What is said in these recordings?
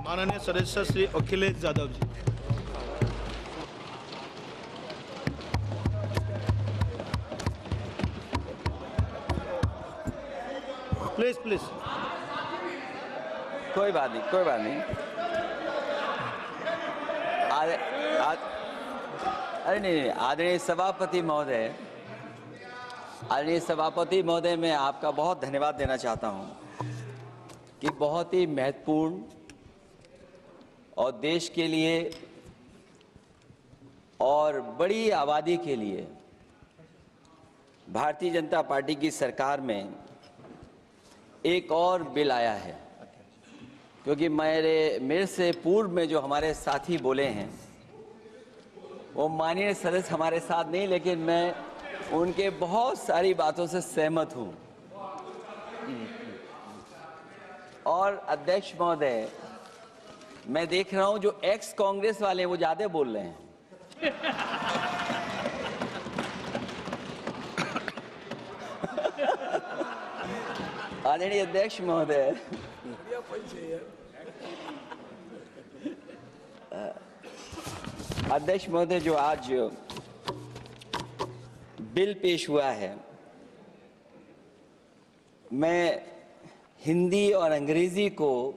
माननीय सदस्य Shri Akhilesh Yadav ji. Please please. कोई बात नहीं, कोई बात नहीं। अरे नहीं, आदरणीय सभापति महोदय, मैं आपका बहुत धन्यवाद देना चाहता हूं कि बहुत ही महत्वपूर्ण और देश के लिए और बड़ी आबादी के लिए भारतीय जनता पार्टी की सरकार में एक और बिल आया है। क्योंकि मेरे से पूर्व में जो हमारे साथी बोले हैं वो माननीय सदस्य हमारे साथ नहीं, लेकिन मैं उनके बहुत सारी बातों से सहमत हूं। और अध्यक्ष महोदय, मैं देख रहा हूं जो एक्स कांग्रेस वाले हैं वो ज्यादा बोल रहे हैं। आदरणीय अध्यक्ष महोदय, जो आज बिल पेश हुआ है, मैं हिंदी और अंग्रेजी को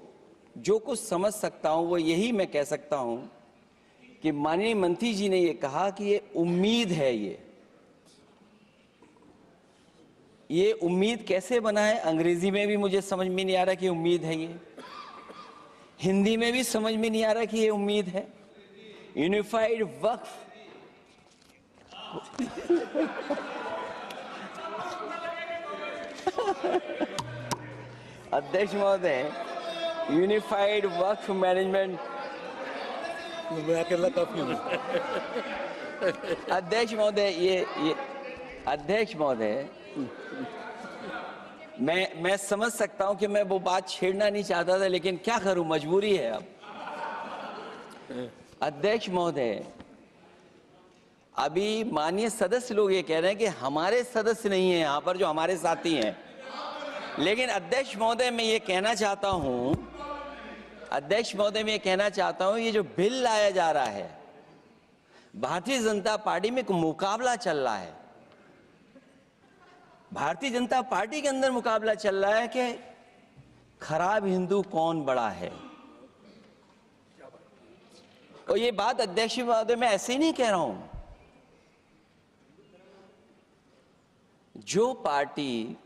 जो कुछ समझ सकता हूं वो यही मैं कह सकता हूं कि माननीय मंत्री जी ने ये कहा कि ये उम्मीद है। ये उम्मीद कैसे बना है, अंग्रेजी में भी मुझे समझ में नहीं आ रहा कि उम्मीद है ये, हिंदी में भी समझ में नहीं आ रहा कि ये उम्मीद है। यूनिफाइड वक्फ अध्यक्ष महोदय, यूनिफाइड वक्फ मैनेजमेंट, अध्यक्ष महोदय, अध्यक्ष महोदय, मैं समझ सकता हूं कि मैं वो बात छेड़ना नहीं चाहता था, लेकिन क्या करूं, मजबूरी है अब। अध्यक्ष महोदय, अभी माननीय सदस्य लोग ये कह रहे हैं कि हमारे सदस्य नहीं है यहां पर जो हमारे साथी हैं, लेकिन अध्यक्ष महोदय मैं ये कहना चाहता हूं, ये जो बिल लाया जा रहा है, भारतीय जनता पार्टी में एक मुकाबला चल रहा है। भारतीय जनता पार्टी के अंदर मुकाबला चल रहा है कि खराब हिंदू कौन बड़ा है। और ये बात अध्यक्ष महोदय मैं ऐसे ही नहीं कह रहा हूं। जो पार्टी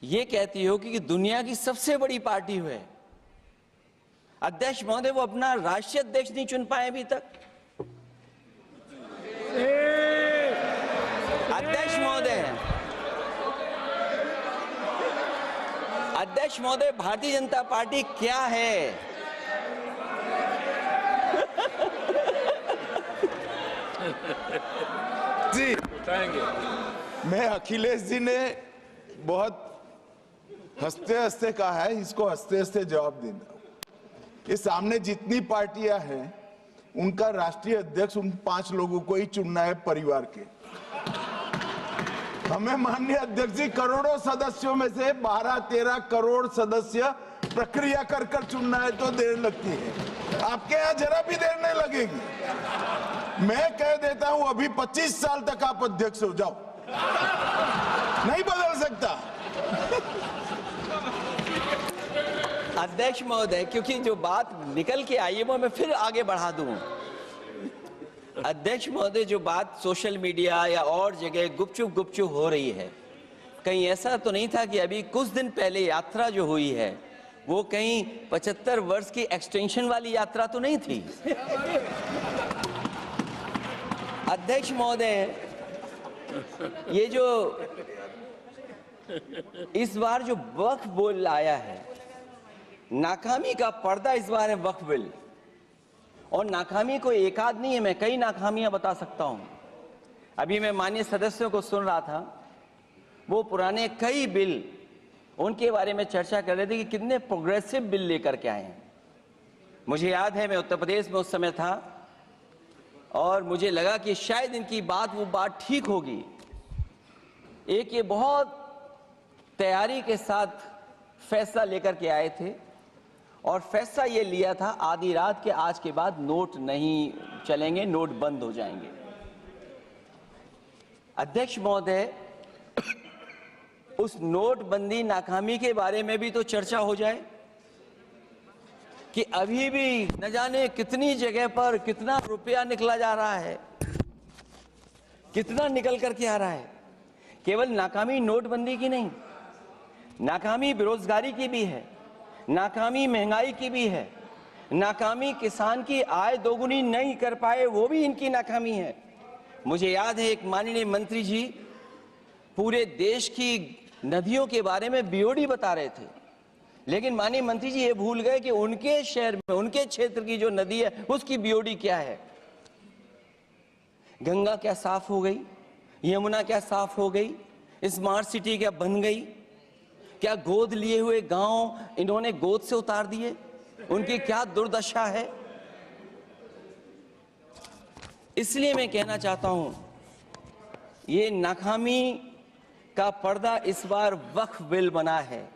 ये कहती हो कि दुनिया की सबसे बड़ी पार्टी है, अध्यक्ष महोदय वो अपना राष्ट्रीय अध्यक्ष नहीं चुन पाए अभी तक। अध्यक्ष महोदय, भारतीय जनता पार्टी क्या है? जी मैं अखिलेश जी ने बहुत हंसते हंसते कहा है, इसको हंसते हंसते जवाब देना। ये सामने जितनी पार्टियां हैं उनका राष्ट्रीय अध्यक्ष उन 5 लोगों को ही चुनना है परिवार के। हमें माननीय अध्यक्ष जी करोड़ों सदस्यों में से 12-13 करोड़ सदस्य प्रक्रिया कर कर चुनना है तो देर लगती है। आपके यहाँ जरा भी देर नहीं लगेगी। मैं कह देता हूं अभी 25 साल तक आप अध्यक्ष हो जाओ, नहीं बदल सकता। अध्यक्ष महोदय, क्योंकि जो बात निकल के आई है वो मैं फिर आगे बढ़ा दूं। अध्यक्ष महोदय, जो बात सोशल मीडिया या और जगह गुपचुप हो रही है, कहीं ऐसा तो नहीं था कि अभी कुछ दिन पहले यात्रा जो हुई है वो कहीं 75 वर्ष की एक्सटेंशन वाली यात्रा तो नहीं थी? अध्यक्ष महोदय, ये जो इस बार जो वक्फ बिल आया है, नाकामी का पर्दा इस बार है वक्फ बिल। और नाकामी को एक आध नहीं है, मैं कई नाकामियां बता सकता हूं। अभी मैं माननीय सदस्यों को सुन रहा था, वो पुराने कई बिल उनके बारे में चर्चा कर रहे थे कि कितने प्रोग्रेसिव बिल लेकर के आए हैं। मुझे याद है मैं उत्तर प्रदेश में उस समय था और मुझे लगा कि शायद इनकी वो बात ठीक होगी। एक ये बहुत तैयारी के साथ फैसला लेकर के आए थे और फैसला ये लिया था आधी रात के आज के बाद नोट नहीं चलेंगे, नोट बंद हो जाएंगे। अध्यक्ष महोदय, उस नोटबंदी नाकामी के बारे में भी तो चर्चा हो जाए कि अभी भी न जाने कितनी जगह पर कितना रुपया निकला जा रहा है, कितना निकल करके आ रहा है। केवल नाकामी नोटबंदी की नहीं, नाकामी बेरोजगारी की भी है, नाकामी महंगाई की भी है, नाकामी किसान की आय दोगुनी नहीं कर पाए वो भी इनकी नाकामी है। मुझे याद है एक माननीय मंत्री जी पूरे देश की नदियों के बारे में बीओडी बता रहे थे, लेकिन माननीय मंत्री जी ये भूल गए कि उनके शहर में, उनके क्षेत्र की जो नदी है उसकी बीओडी क्या है। गंगा क्या साफ हो गई, यमुना क्या साफ हो गई, स्मार्ट सिटी क्या बन गई, क्या गोद लिए हुए गांव इन्होंने गोद से उतार दिए, उनकी क्या दुर्दशा है। इसलिए मैं कहना चाहता हूं, ये नाकामी का पर्दा इस बार वक्फ बिल बना है।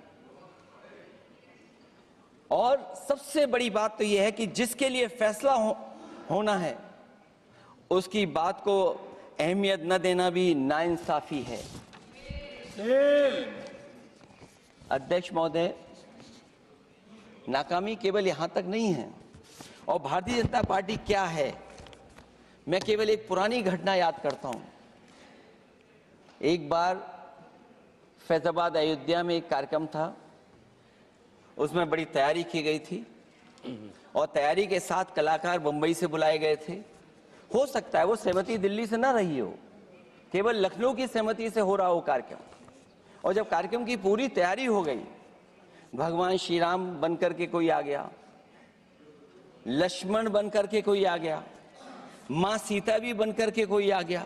और सबसे बड़ी बात तो यह है कि जिसके लिए फैसला होना है उसकी बात को अहमियत न देना भी नाइंसाफी है। अध्यक्ष महोदय, नाकामी केवल यहां तक नहीं है। और भारतीय जनता पार्टी क्या है, मैं केवल एक पुरानी घटना याद करता हूं। एक बार फैजाबाद अयोध्या में एक कार्यक्रम था, उसमें बड़ी तैयारी की गई थी और तैयारी के साथ कलाकार मुंबई से बुलाए गए थे। हो सकता है वो सहमति दिल्ली से ना रही हो, केवल लखनऊ की सहमति से हो रहा हो कार्यक्रम। और जब कार्यक्रम की पूरी तैयारी हो गई, भगवान श्री राम बनकर के कोई आ गया, लक्ष्मण बनकर के कोई आ गया, मां सीता भी बनकर के कोई आ गया,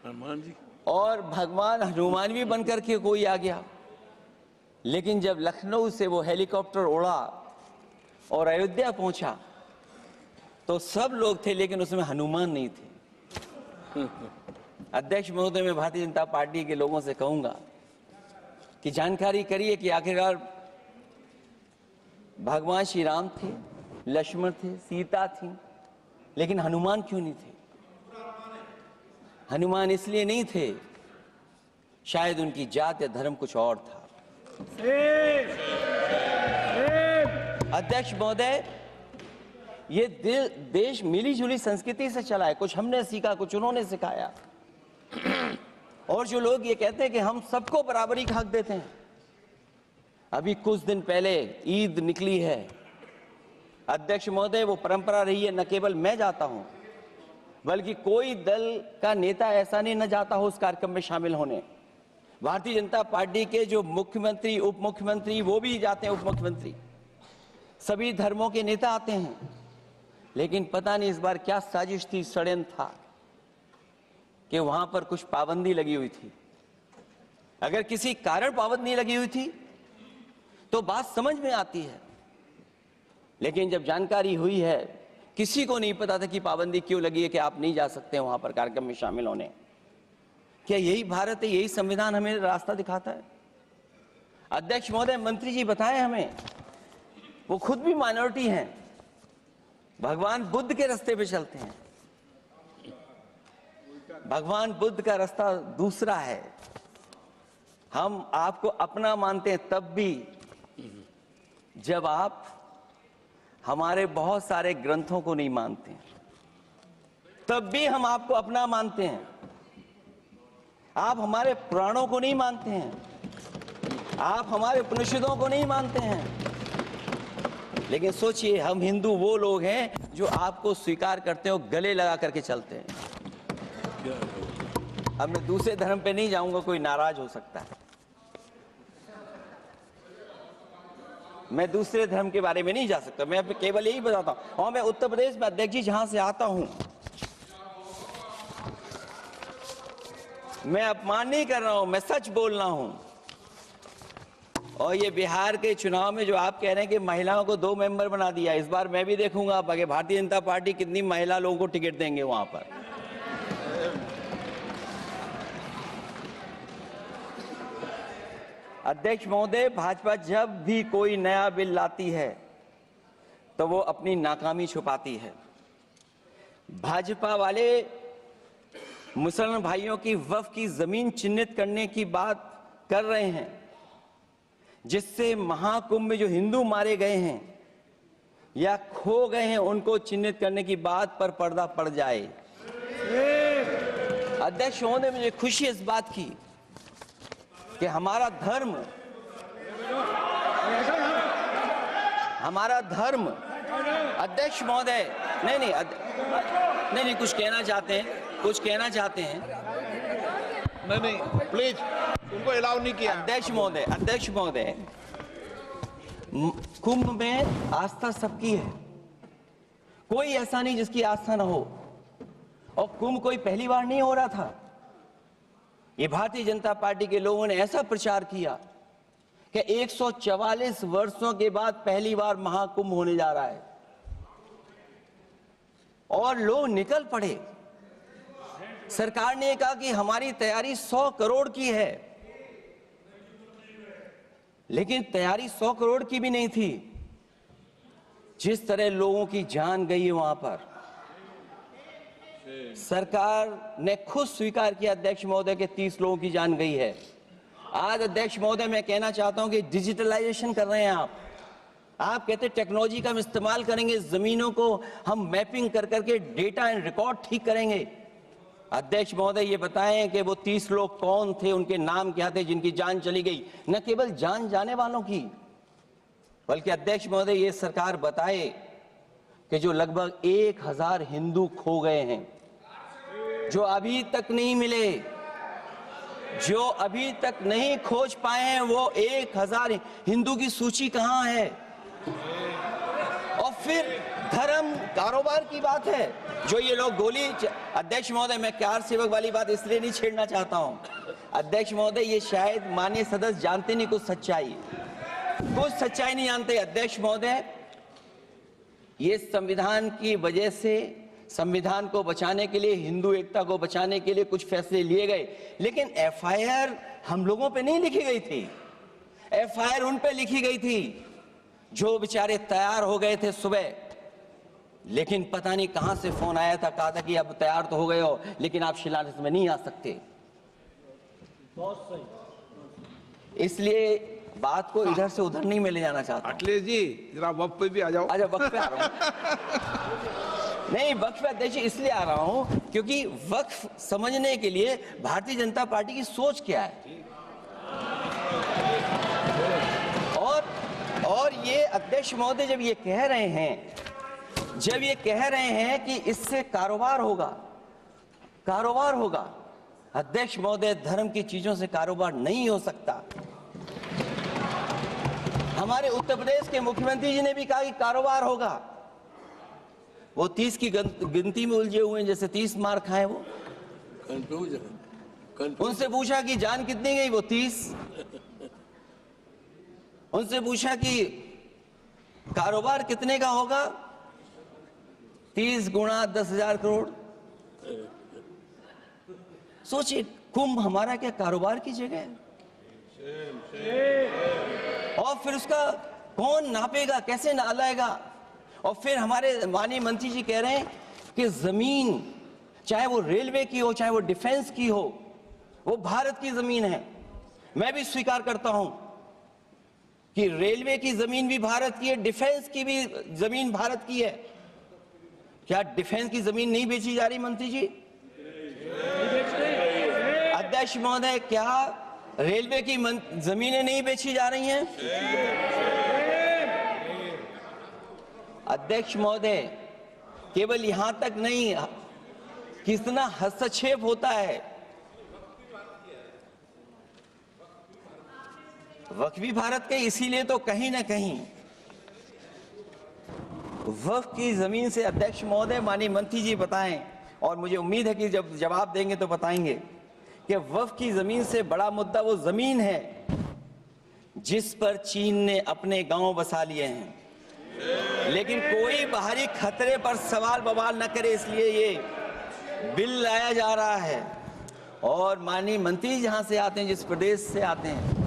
हनुमान जी और भगवान हनुमान भी बनकर के कोई आ गया। लेकिन जब लखनऊ से वो हेलीकॉप्टर उड़ा और अयोध्या पहुंचा तो सब लोग थे, लेकिन उसमें हनुमान नहीं थे। अध्यक्ष महोदय, मैं भारतीय जनता पार्टी के लोगों से कहूंगा कि जानकारी करिए कि आखिरकार भगवान श्री राम थे, लक्ष्मण थे, सीता थी, लेकिन हनुमान क्यों नहीं थे। हनुमान इसलिए नहीं थे, शायद उनकी जात या धर्म कुछ और था। अध्यक्ष महोदय, ये देश मिली जुली संस्कृति से चला है। कुछ हमने सीखा, कुछ उन्होंने सिखाया। और जो लोग ये कहते हैं कि हम सबको बराबरी का हक देते हैं, अभी कुछ दिन पहले ईद निकली है। अध्यक्ष महोदय, वो परंपरा रही है, न केवल मैं जाता हूं बल्कि कोई दल का नेता ऐसा नहीं न जाता हो उस कार्यक्रम में शामिल होने। भारतीय जनता पार्टी के जो मुख्यमंत्री, उप मुख्यमंत्री, वो भी जाते हैं, उप मुख्यमंत्री, सभी धर्मों के नेता आते हैं। लेकिन पता नहीं इस बार क्या साजिश थी, षड्यंत्र था कि वहां पर कुछ पाबंदी लगी हुई थी। अगर किसी कारण पाबंदी लगी हुई थी तो बात समझ में आती है, लेकिन जब जानकारी हुई है, किसी को नहीं पता था कि पाबंदी क्यों लगी है कि आप नहीं जा सकते वहां पर कार्यक्रम में शामिल होने। क्या यही भारत है, यही संविधान हमें रास्ता दिखाता है? अध्यक्ष महोदय, मंत्री जी बताएं हमें, वो खुद भी माइनॉरिटी हैं, भगवान बुद्ध के रास्ते पे चलते हैं। भगवान बुद्ध का रास्ता दूसरा है। हम आपको अपना मानते हैं तब भी जब आप हमारे बहुत सारे ग्रंथों को नहीं मानते हैं, तब भी हम आपको अपना मानते हैं। आप हमारे पुराणों को नहीं मानते हैं, आप हमारे उपनिषदों को नहीं मानते हैं। लेकिन सोचिए, हम हिंदू वो लोग हैं जो आपको स्वीकार करते हैं और गले लगा करके चलते हैं। अब मैं दूसरे धर्म पे नहीं जाऊंगा, कोई नाराज हो सकता है। मैं दूसरे धर्म के बारे में नहीं जा सकता, मैं केवल यही बताता हूं। और मैं उत्तर प्रदेश में, अध्यक्ष जी, जहां से आता हूं, मैं अपमान नहीं कर रहा हूं, मैं सच बोल रहा हूं। और ये बिहार के चुनाव में जो आप कह रहे हैं कि महिलाओं को 2 मेंबर बना दिया, इस बार मैं भी देखूंगा कि भारतीय जनता पार्टी कितनी महिला लोगों को टिकट देंगे वहां पर। अध्यक्ष महोदय, भाजपा जब भी कोई नया बिल लाती है तो वो अपनी नाकामी छुपाती है। भाजपा वाले मुसलमान भाइयों की वक्फ की जमीन चिन्हित करने की बात कर रहे हैं, जिससे महाकुंभ में जो हिंदू मारे गए हैं या खो गए हैं उनको चिन्हित करने की बात पर पर्दा पड़ जाए। अध्यक्ष महोदय, मुझे खुशी इस बात की कि हमारा धर्म अध्यक्ष महोदय नहीं कुछ कहना चाहते हैं नहीं प्लीज, उनको अलाउ नहीं किया। अध्यक्ष महोदय, कुंभ में आस्था सबकी है, कोई ऐसा नहीं जिसकी आस्था ना हो। और कुंभ कोई पहली बार नहीं हो रहा था। ये भारतीय जनता पार्टी के लोगों ने ऐसा प्रचार किया कि 144 वर्षों के बाद पहली बार महाकुंभ होने जा रहा है, और लोग निकल पड़े। सरकार ने कहा कि हमारी तैयारी 100 करोड़ की है, लेकिन तैयारी 100 करोड़ की भी नहीं थी। जिस तरह लोगों की जान गई है वहां पर, सरकार ने खुद स्वीकार किया अध्यक्ष महोदय के 30 लोगों की जान गई है। आज अध्यक्ष महोदय मैं कहना चाहता हूं कि डिजिटलाइजेशन कर रहे हैं आप कहते टेक्नोलॉजी का हम इस्तेमाल करेंगे, जमीनों को हम मैपिंग कर करके डेटा एंड रिकॉर्ड ठीक करेंगे। अध्यक्ष महोदय ये बताएं कि वो 30 लोग कौन थे, उनके नाम क्या थे जिनकी जान चली गई, न केवल जान जाने वालों की, बल्कि अध्यक्ष महोदय ये सरकार बताए कि जो लगभग 1000 हिंदू खो गए हैं, जो अभी तक नहीं मिले, जो अभी तक नहीं खोज पाए हैं, वो 1000 हिंदू की सूची कहां है? और फिर धर्म कारोबार की बात है, जो ये लोग अध्यक्ष महोदय मैं कार सेवक वाली बात इसलिए नहीं छेड़ना चाहता हूं। अध्यक्ष महोदय ये शायद माननीय सदस्य जानते नहीं कुछ सच्चाई नहीं जानते। अध्यक्ष महोदय, ये संविधान की वजह से, संविधान को बचाने के लिए, हिंदू एकता को बचाने के लिए कुछ फैसले लिए गए, लेकिन एफआईआर हम लोगों पे नहीं लिखी गई थी। एफआईआर उन पे लिखी गई थी जो बेचारे तैयार हो गए थे सुबह, लेकिन पता नहीं कहां से फोन आया था, कहा था कि अब तैयार तो हो गए हो, लेकिन आप शिलान्यास में नहीं आ सकते। बहुत सही। इसलिए बात को इधर से उधर नहीं में ले जाना चाहता। अखिलेश जी जरा वक्त पे भी आ जाओ। अच्छा, वक्त पे आ रहा हूं। नहीं, वक्फ पे अध्यक्ष इसलिए आ रहा हूं क्योंकि वक्फ समझने के लिए भारतीय जनता पार्टी की सोच क्या है। और ये अध्यक्ष महोदय जब ये कह रहे हैं कि इससे कारोबार होगा, अध्यक्ष महोदय धर्म की चीजों से कारोबार नहीं हो सकता। हमारे उत्तर प्रदेश के मुख्यमंत्री जी ने भी कहा कि कारोबार होगा। वो 30 की गिनती में उलझे हुए हैं, जैसे 30 मार खाए वो। उनसे पूछा कि जान कितनी गई, वो 30। उनसे पूछा कि कारोबार कितने का होगा, 30 गुणा 10,000 करोड़। सोचिए, कुंभ हमारा क्या कारोबार की जगह है? और फिर उसका कौन नापेगा, कैसे नालाएगा? और फिर हमारे माननीय मंत्री जी कह रहे हैं कि जमीन, चाहे वो रेलवे की हो, चाहे वो डिफेंस की हो, वो भारत की जमीन है। मैं भी स्वीकार करता हूं कि रेलवे की जमीन भी भारत की है, डिफेंस की भी जमीन भारत की है। क्या डिफेंस की जमीन नहीं बेची जा रही मंत्री जी? अध्यक्ष महोदय, क्या रेलवे की जमीनें नहीं बेची जा रही हैं? अध्यक्ष महोदय, केवल यहां तक नहीं, कितना हस्तक्षेप होता है। वक्फ भी भारत के, इसीलिए तो कहीं ना कहीं वक्फ की जमीन से, अध्यक्ष महोदय माननीय मंत्री जी बताएं, और मुझे उम्मीद है कि जब जवाब देंगे तो बताएंगे कि वक्फ की जमीन से बड़ा मुद्दा वो जमीन है जिस पर चीन ने अपने गांव बसा लिए हैं, लेकिन कोई बाहरी खतरे पर सवाल बवाल न करे, इसलिए ये बिल लाया जा रहा है। और माननीय मंत्री जहां से आते हैं, जिस प्रदेश से आते हैं,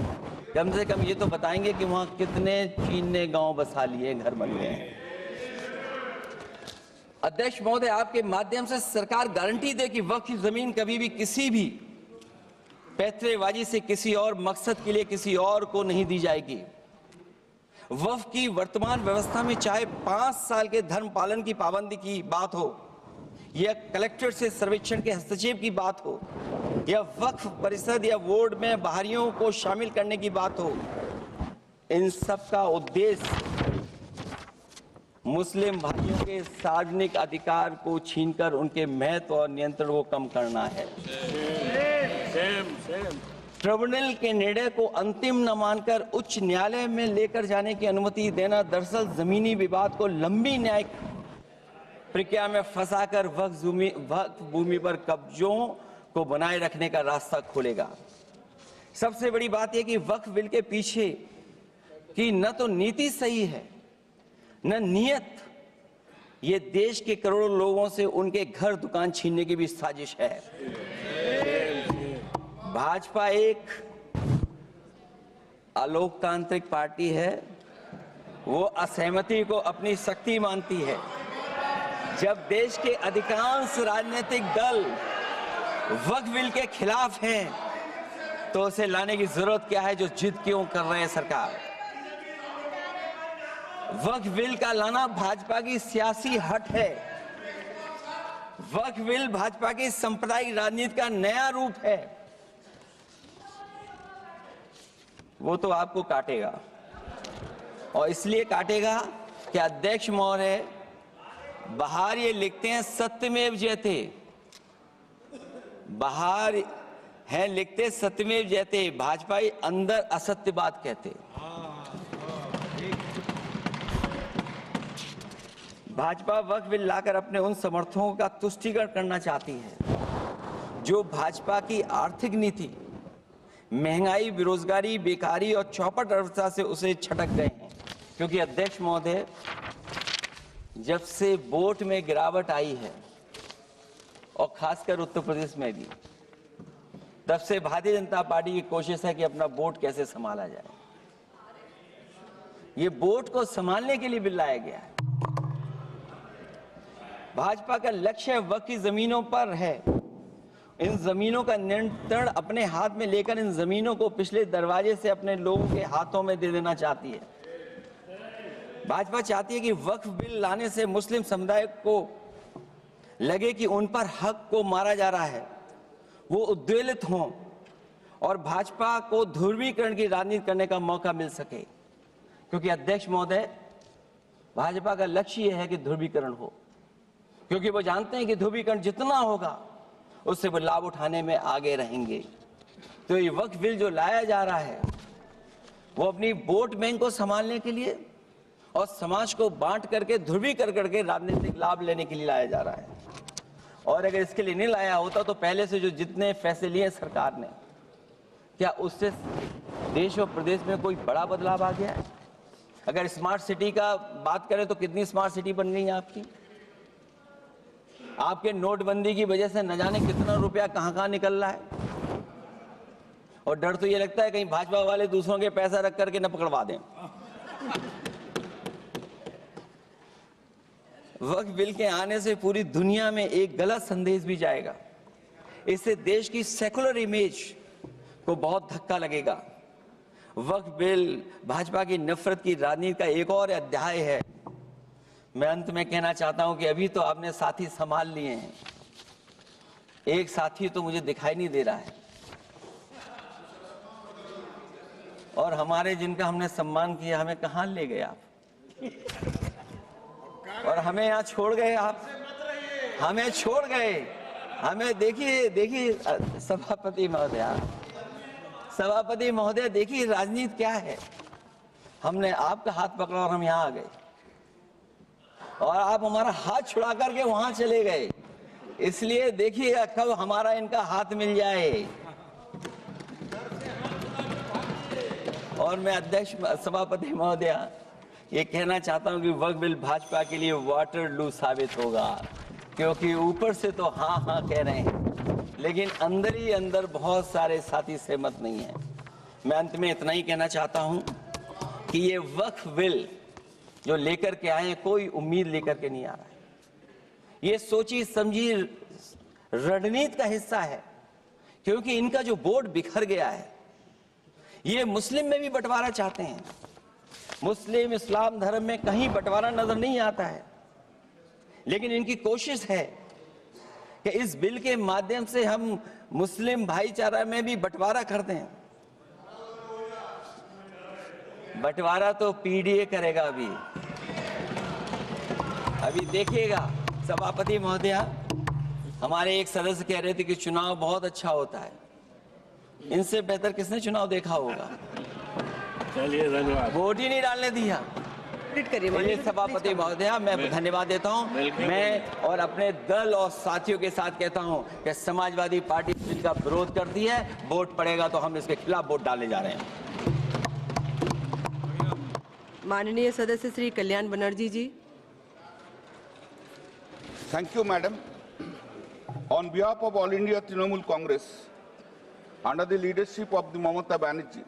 कम से कम ये तो बताएंगे कि वहां कितने चीन ने गांव बसा लिए, घर बन गए हैं। अध्यक्ष महोदय, आपके माध्यम से सरकार गारंटी दे कि वक्फ की जमीन कभी भी किसी भी पैतरेबाजी से किसी और मकसद के लिए किसी और को नहीं दी जाएगी। वक्फ की वर्तमान व्यवस्था में चाहे 5 साल के धर्म पालन की पाबंदी की बात हो या कलेक्टर से सर्वेक्षण के हस्तक्षेप की बात हो या वक्फ परिषद या बोर्ड में बाहरियों को शामिल करने की बात हो, इन सब का उद्देश्य मुस्लिम भाइयों के सार्वजनिक अधिकार को छीनकर उनके महत्व और नियंत्रण को कम करना है। ट्रिब्यूनल के निर्णय को अंतिम न मानकर उच्च न्यायालय में लेकर जाने की अनुमति देना दरअसल जमीनी विवाद को लंबी न्यायिक प्रक्रिया में फंसाकर वक्फ भूमि पर कब्जों को बनाए रखने का रास्ता खोलेगा। सबसे बड़ी बात यह कि वक्फ बिल के पीछे की न तो नीति सही है न नियत, ये देश के करोड़ों लोगों से उनके घर दुकान छीनने की भी साजिश है। भाजपा एक अलोकतांत्रिक पार्टी है, वो असहमति को अपनी शक्ति मानती है। जब देश के अधिकांश राजनीतिक दल वक्फ बिल के खिलाफ हैं, तो उसे लाने की जरूरत क्या है, जो जिद क्यों कर रहे हैं सरकार। वक्फ बिल का लाना भाजपा की सियासी हट है। वक्फ बिल भाजपा की सांप्रदायिक राजनीति का नया रूप है। वो तो आपको काटेगा, और इसलिए काटेगा कि अध्यक्ष महोदय बाहर ये लिखते हैं सत्यमेव जयते, बाहर है लिखते सत्यमेव जयते, भाजपाई अंदर असत्य बात कहते। भाजपा वक्फ बिल लाकर अपने उन समर्थकों का तुष्टीकरण करना चाहती है जो भाजपा की आर्थिक नीति, महंगाई, बेरोजगारी, बेकारी और चौपट अर्थव्यवस्था से उसे छटक गए हैं। क्योंकि अध्यक्ष महोदय, जब से वोट में गिरावट आई है और खासकर उत्तर प्रदेश में भी, तब से भारतीय जनता पार्टी की कोशिश है कि अपना वोट कैसे संभाला जाए। ये वोट को संभालने के लिए बिल लाया गया है। भाजपा का लक्ष्य वक्फ की जमीनों पर है। इन जमीनों का नियंत्रण अपने हाथ में लेकर इन जमीनों को पिछले दरवाजे से अपने लोगों के हाथों में दे देना चाहती है। भाजपा चाहती है कि वक्फ बिल लाने से मुस्लिम समुदाय को लगे कि उन पर हक को मारा जा रहा है, वो उद्वेलित हों और भाजपा को ध्रुवीकरण की राजनीति करने का मौका मिल सके। क्योंकि अध्यक्ष महोदय, भाजपा का लक्ष्य यह है कि ध्रुवीकरण हो, क्योंकि वो जानते हैं कि ध्रुवीकरण जितना होगा उससे वो लाभ उठाने में आगे रहेंगे। तो ये वक्फ बिल जो लाया जा रहा है, वो अपनी वोट बैंक को संभालने के लिए और समाज को बांट करके ध्रुवीकरण करके राजनीतिक लाभ लेने के लिए लाया जा रहा है। और अगर इसके लिए नहीं लाया होता तो पहले से जो जितने फैसले लिए सरकार ने, क्या उससे देश और प्रदेश में कोई बड़ा बदलाव आ गया है? अगर स्मार्ट सिटी का बात करें तो कितनी स्मार्ट सिटी बन गई है आपकी? आपके नोटबंदी की वजह से न जाने कितना रुपया कहां निकल रहा है। और डर तो ये लगता है कहीं भाजपा वाले दूसरों के पैसा रख करके न पकड़वा दें। वक्फ बिल के आने से पूरी दुनिया में एक गलत संदेश भी जाएगा। इससे देश की सेकुलर इमेज को बहुत धक्का लगेगा। वक्फ बिल भाजपा की नफरत की राजनीति का एक और अध्याय है। मैं अंत में कहना चाहता हूं कि अभी तो आपने साथी संभाल लिए हैं, एक साथी तो मुझे दिखाई नहीं दे रहा है। और हमारे जिनका हमने सम्मान किया, हमें कहां ले गए आप? और हमें यहाँ छोड़ गए आप, हमें छोड़ गए। हमें देखिए सभापति महोदय, देखिए राजनीति क्या है। हमने आपका हाथ पकड़ा और हम यहाँ आ गए, और आप हमारा हाथ छुड़ा करके वहां चले गए। इसलिए देखिए कब हमारा इनका हाथ मिल जाए। और मैं अध्यक्ष सभापति महोदय ये कहना चाहता हूं कि वक्फ बिल भाजपा के लिए वाटरलू साबित होगा, क्योंकि ऊपर से तो हाँ हाँ कह रहे हैं, लेकिन अंदर ही अंदर बहुत सारे साथी सहमत नहीं है। मैं अंत में इतना ही कहना चाहता हूं कि ये वक्फ बिल जो लेकर के आए, कोई उम्मीद लेकर के नहीं आ रहा है। ये सोची समझी रणनीति का हिस्सा है, क्योंकि इनका जो बोर्ड बिखर गया है, ये मुस्लिम में भी बंटवारा चाहते हैं। मुस्लिम इस्लाम धर्म में कहीं बंटवारा नजर नहीं आता है, लेकिन इनकी कोशिश है कि इस बिल के माध्यम से हम मुस्लिम भाईचारा में भी बंटवारा कर दें। बंटवारा तो पीडीए करेगा। अभी देखिएगा सभापति महोदया, हमारे एक सदस्य कह रहे थे कि चुनाव बहुत अच्छा होता है। इनसे बेहतर किसने चुनाव देखा होगा? चलिए धन्यवाद। वोट ही नहीं डालने दिया। चलिए सभापति महोदया, मैं धन्यवाद देता हूं। मैं और अपने दल और साथियों के साथ कहता हूं कि समाजवादी पार्टी बिल का विरोध करती है। वोट पड़ेगा तो हम इसके खिलाफ वोट डालने जा रहे हैं। माननीय सदस्य श्री कल्याण बनर्जी जी। Thank you, madam. On behalf of All India Trinamool Congress, under the leadership of the Mamata Banerjee,